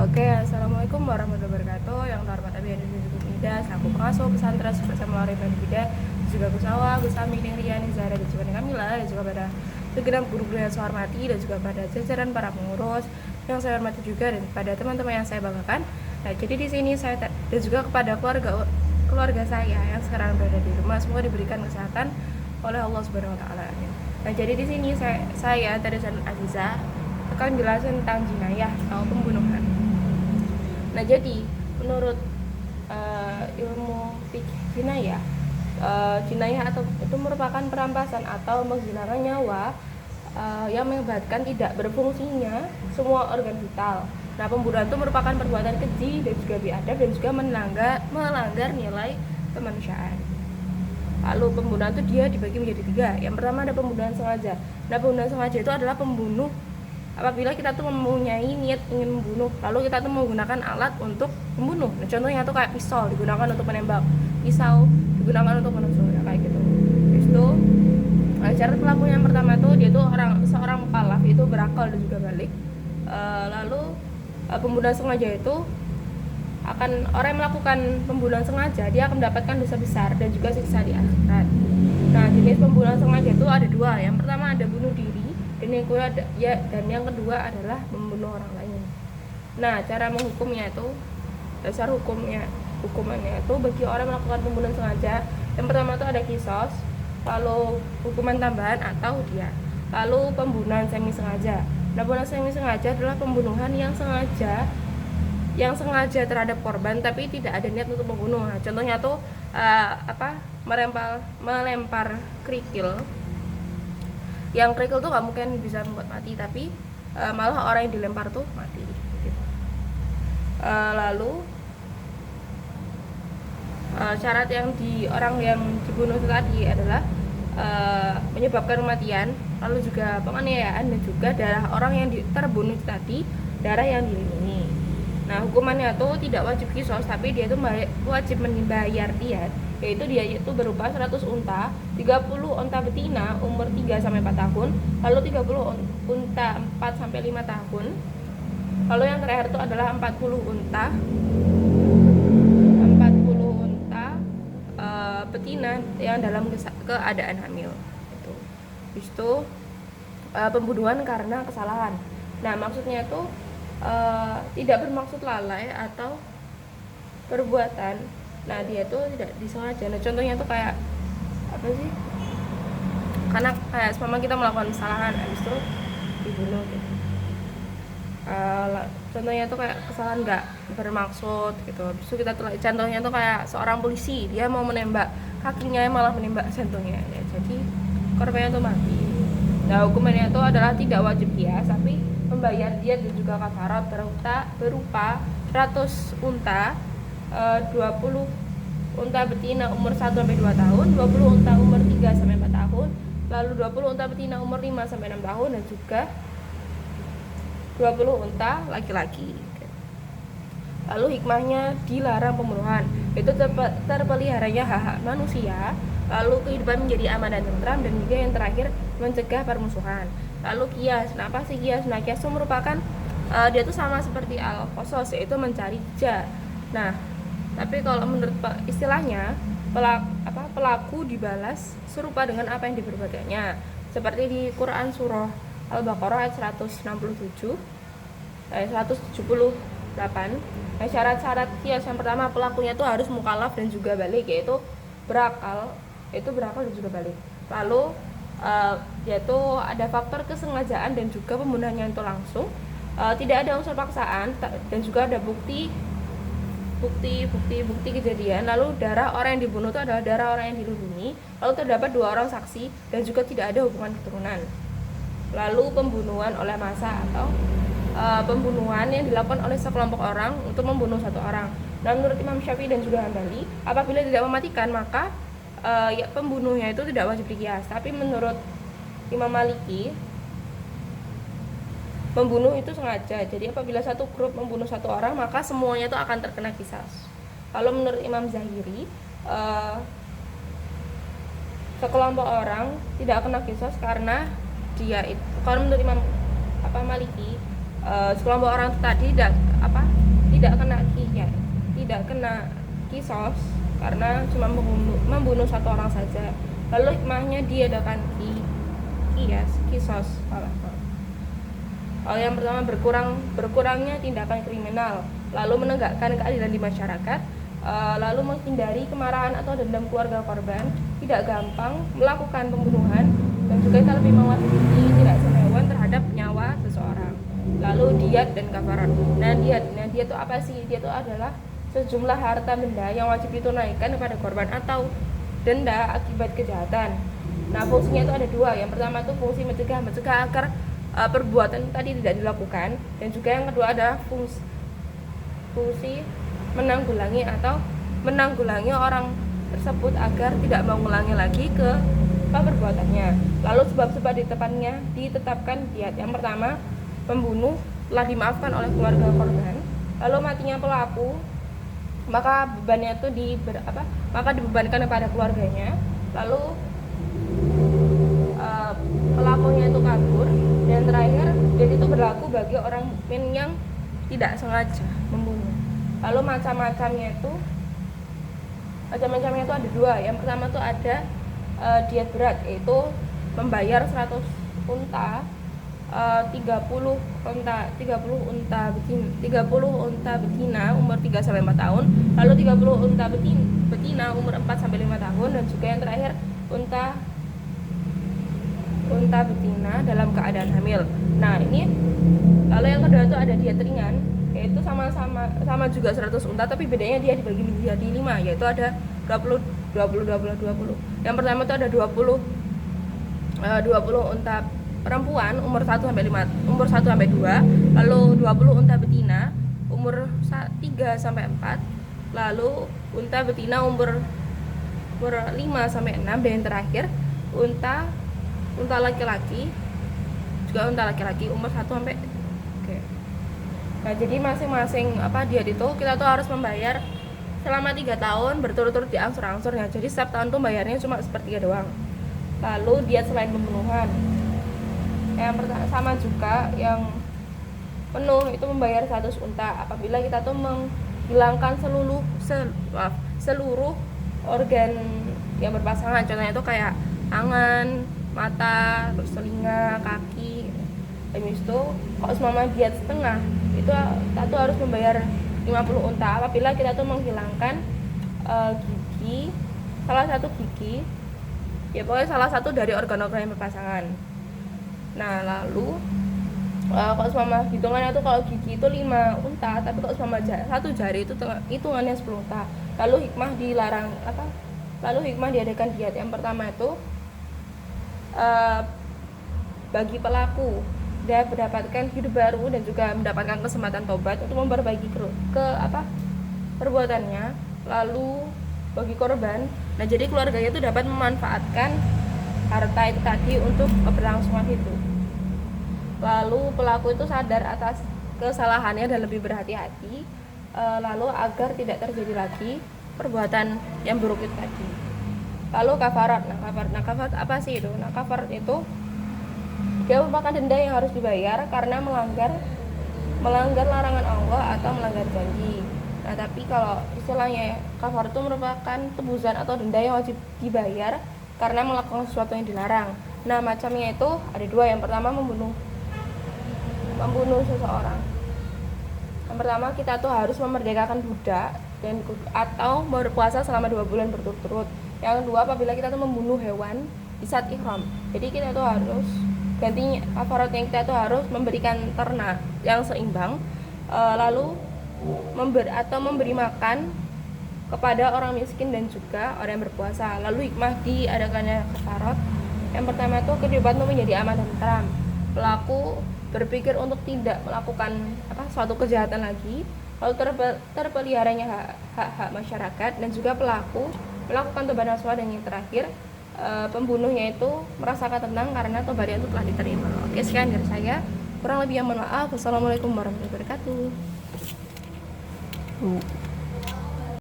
Oke, assalamualaikum warahmatullahi wabarakatuh. Yang terhormat Abi Hadi Nida, selaku pengasuh pesantren bersama Lari Bida, juga Gus Awa, Gus Ami, Rian, Zahra, dan juga Kamila, dan juga pada segenap guru-guru yang saya hormati, dan juga pada jajaran para pengurus yang saya hormati juga, dan pada teman-teman yang saya banggakan. Nah, jadi di sini saya dan juga kepada keluarga saya yang sekarang berada di rumah, semoga diberikan kesehatan oleh Allah Subhanahu Wa Taala. Nah, jadi di sini saya Tarisan Aziza akan jelasin tentang jinayah atau pembunuhan. Nah, jadi menurut ilmu fikih jinayah, jinayah atau itu merupakan perampasan atau menghilangkan nyawa yang mengakibatkan tidak berfungsinya semua organ vital. Nah, pembunuhan itu merupakan perbuatan keji dan juga biadab dan juga melanggar nilai kemanusiaan. Lalu pembunuhan itu dia dibagi menjadi 3. Yang pertama ada pembunuhan sengaja. Nah, pembunuhan sengaja itu adalah pembunuh apabila kita tuh mempunyai niat ingin membunuh, lalu kita tuh menggunakan alat untuk membunuh. Nah, contohnya tuh kayak pistol digunakan untuk menembak, pisau digunakan untuk menusuk, ya kayak gitu. Itu syarat pelaku yang pertama tuh dia tuh seorang mukallaf, itu berakal dan juga balik. Lalu pembunuhan sengaja itu akan orang yang melakukan pembunuhan sengaja dia akan mendapatkan dosa besar dan juga siksa di akhirat. Nah, jenis pembunuhan sengaja itu ada 2. Yang pertama ada bunuh diri dan yang kedua adalah membunuh orang lain. Nah, cara menghukumnya itu, dasar hukumannya itu bagi orang melakukan pembunuhan sengaja, yang pertama itu ada kisos, lalu hukuman tambahan atau dia, lalu pembunuhan semi sengaja. Nah, pembunuhan semi sengaja adalah pembunuhan yang sengaja terhadap korban tapi tidak ada niat untuk membunuh. Nah, contohnya tuh melempar kerikil. Yang kerikil tuh nggak mungkin bisa membuat mati, tapi malah orang yang dilempar tuh mati gitu. Lalu syarat yang orang yang dibunuh itu tadi adalah menyebabkan kematian, lalu juga penganiayaan, dan juga darah orang yang terbunuh itu tadi darah yang dilindungi. Nah, hukumannya tuh tidak wajib kisos, tapi dia tuh wajib membayar diat, yaitu dia itu berupa 100 unta, 30 unta betina umur 3-4 tahun, lalu 30 unta 4-5 tahun, lalu yang terakhir itu adalah 40 unta betina yang dalam keadaan hamil. Itu pembunuhan karena kesalahan. Nah, maksudnya itu tidak bermaksud lalai atau perbuatan. Nah, dia tuh tidak disengaja. Nah, contohnya tuh kayak apa sih? Karena kayak selama kita melakukan kesalahan, habis itu dibunuh gitu. Contohnya tuh kayak kesalahan nggak bermaksud gitu. Habis itu kita contohnya tuh kayak seorang polisi, dia mau menembak, kakinya malah menembak jantungnya. Ya, jadi korbannya tuh mati. Nah, hukumannya itu adalah tidak wajib kias, tapi membayar diat dan juga kafarat berupa 100 unta, 20 unta betina umur 1-2 tahun, 20 unta umur 3-4 tahun, lalu 20 unta betina umur 5-6 tahun, dan juga 20 unta laki-laki. Lalu hikmahnya dilarang pembunuhan, itu terpeliharanya hak-hak manusia, lalu kehidupan menjadi aman dan tentram, dan juga yang terakhir mencegah permusuhan. Lalu kias, apa sih kias? Nah, kias itu merupakan dia tuh sama seperti al-qasas, yaitu mencari hujah. Nah, tapi kalau menurut istilahnya pelaku dibalas serupa dengan apa yang diperbuatannya, seperti di Quran surah Al-Baqarah ayat 168. Nah, syarat-syarat kias yang pertama, pelakunya itu harus mukallaf dan juga balik, yaitu berakal dan juga balik. Lalu yaitu ada faktor kesengajaan dan juga pembunuhannya itu langsung, tidak ada unsur paksaan, dan juga ada bukti kejadian. Lalu darah orang yang dibunuh itu adalah darah orang yang dilindungi, lalu terdapat 2 orang saksi, dan juga tidak ada hubungan keturunan. Lalu pembunuhan oleh massa atau pembunuhan yang dilakukan oleh sekelompok orang untuk membunuh satu orang. Nah, menurut Imam Syafi'i dan juga Hambali, apabila tidak mematikan, maka pembunuhnya itu tidak wajib dikias. Tapi menurut Imam Maliki, membunuh itu sengaja. Jadi apabila satu grup membunuh satu orang, maka semuanya itu akan terkena kisas. Lalu menurut Imam Zahiri, sekelompok orang tidak kena kisas karena dia itu, kalau menurut Imam Maliki, sekelompok orang itu tadi tidak kena tidak kena kisos karena cuma membunuh satu orang saja. Lalu hikmahnya diadakan kisos. Yang pertama berkurangnya tindakan kriminal, lalu menegakkan keadilan di masyarakat, lalu menghindari kemarahan atau dendam keluarga korban, tidak gampang melakukan pembunuhan, dan juga kita lebih mewaspadai tidak sehewan terhadap nyawa seseorang. Lalu diat dan kafarat. Nah diat itu apa sih? Diat itu adalah sejumlah harta benda yang wajib ditunaikan kepada korban atau denda akibat kejahatan. Nah fungsinya itu ada dua. Yang pertama itu fungsi mencegah agar perbuatan tadi tidak dilakukan, dan juga yang kedua adalah fungsi menanggulangi orang tersebut agar tidak mengulangi lagi ke perbuatannya. Lalu sebab-sebab ditetapkan diat. Yang pertama, pembunuh telah dimaafkan oleh keluarga korban, lalu matinya pelaku, maka bebannya itu dibebankan kepada keluarganya, lalu pelakunya itu kabur, dan terakhir jadi itu berlaku bagi orang mukmin yang tidak sengaja membunuh. Lalu macam-macamnya itu ada dua. Yang pertama itu ada diat berat, yaitu membayar 100 unta, 30 unta betina umur 3-4 tahun, lalu 30 unta betina umur 4-5 tahun, dan juga yang terakhir unta betina dalam keadaan hamil. Nah ini, lalu yang kedua itu ada diat ringan, yaitu sama juga 100 unta, tapi bedanya dia dibagi menjadi 5, yaitu ada 20. Yang pertama itu ada 20 unta perempuan umur 1-2, lalu 20 unta betina umur 3-4, lalu unta betina umur 5-6, dan yang terakhir unta laki-laki umur 1 Nah jadi masing-masing diat itu kita tuh harus membayar selama 3 tahun berturut-turut diangsur-angsurnya. Jadi setiap tahun tuh bayarnya cuma sepertiga doang. Lalu diat selain pembunuhan, yang pertama sama juga yang penuh itu membayar 100 unta apabila kita tuh menghilangkan seluruh organ yang berpasangan. Contohnya itu kayak tangan, mata, terus telinga, kaki. Habis itu kalau semama diat setengah itu kita tuh harus membayar 50 unta apabila kita tuh menghilangkan salah satu gigi, ya pokoknya salah satu dari organ-organ yang berpasangan. Nah lalu kalau semama hitungannya tuh kalau gigi itu 5 unta, tapi kalau semama satu jari itu hitungannya 10 unta. Lalu hikmah diadakan diat. Yang pertama itu bagi pelaku dia mendapatkan hidup baru dan juga mendapatkan kesempatan tobat untuk memperbaiki perbuatannya. Lalu bagi korban, nah jadi keluarganya itu dapat memanfaatkan harta itu tadi untuk keberlangsungan hidup. Lalu pelaku itu sadar atas kesalahannya dan lebih berhati-hati, lalu agar tidak terjadi lagi perbuatan yang buruk itu tadi. Lalu kafarat. Nah kafarat apa sih itu? Nah kafarat itu dia merupakan denda yang harus dibayar karena melanggar larangan Allah atau melanggar janji. Nah tapi kalau istilahnya kafarat itu merupakan tebusan atau denda yang wajib dibayar karena melakukan sesuatu yang dilarang. Nah macamnya itu ada dua. Yang pertama membunuh seseorang. Yang pertama kita tuh harus memerdekakan budak atau berpuasa selama 2 bulan berturut-turut. Yang kedua apabila kita tuh membunuh hewan di saat ihram. Jadi kita tuh harus gantinya kafaratnya, kita tuh harus memberikan ternak yang seimbang, lalu memberi makan kepada orang miskin dan juga orang yang berpuasa. Lalu hikmah diadakannya kafarat. Yang pertama itu kehidupan itu menjadi aman dan tentram. Pelaku berpikir untuk tidak melakukan suatu kejahatan lagi, lalu terpeliharanya hak-hak masyarakat, dan juga pelaku melakukan tobat nasuha, dan yang terakhir pembunuhnya itu merasakan tenang karena tobatnya itu telah diterima. Oke, sekian dari saya. Kurang lebih yang mohon maaf. Wassalamualaikum warahmatullahi wabarakatuh.